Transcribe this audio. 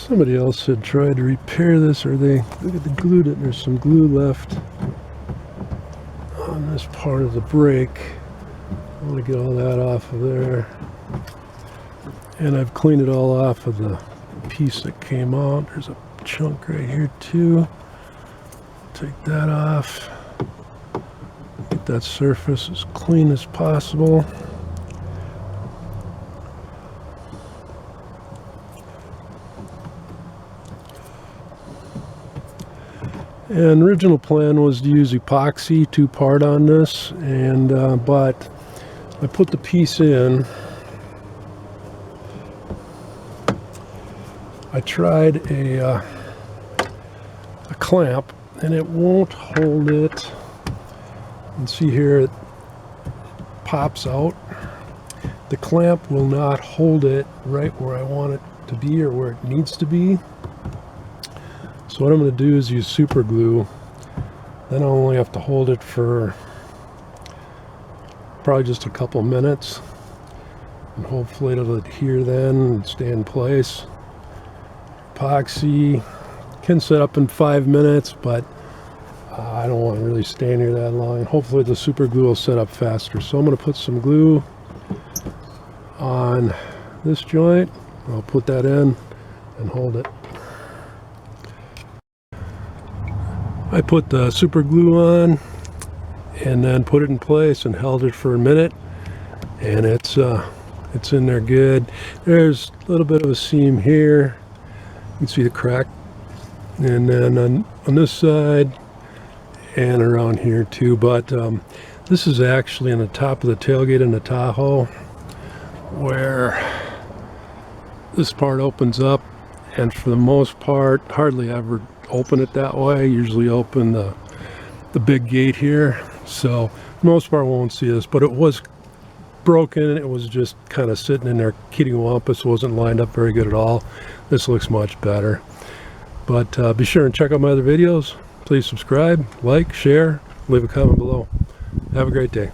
Somebody else had tried to repair this, or they glued it, and there's some glue left on this part of the brake. I want to get all that off of there. And I've cleaned it all off of the piece that came out. There's a chunk right here too. Take that off. Get that surface as clean as possible. And original plan was to use epoxy 2-part on this, and but I put the piece in. I tried a clamp, and it won't hold it. You can see here it pops out. The clamp will not hold it right where I want it to be or where it needs to be. So what I'm going to do is use super glue. Then I'll only have to hold it for probably just a couple minutes, and hopefully it'll adhere then and stay in place. Epoxy can set up in 5 minutes, but I don't want to really stand here that long. Hopefully the super glue will set up faster. So I'm going to put some glue on this joint. I'll put that in and hold it. I put the super glue on and then put it in place and held it for a minute, and it's in there good. There's a little bit of a seam here. You can see the crack, and then on this side and around here too. But this is actually on the top of the tailgate in the Tahoe, where this part opens up, and for the most part hardly ever open it that way. Usually open the big gate here, so for the most part won't see this. But it was broken. It was just kind of sitting in there kittywampus. Wasn't lined up very good at all. This looks much better. But be sure and check out my other videos. Please subscribe, like, share, leave a comment below. Have a great day.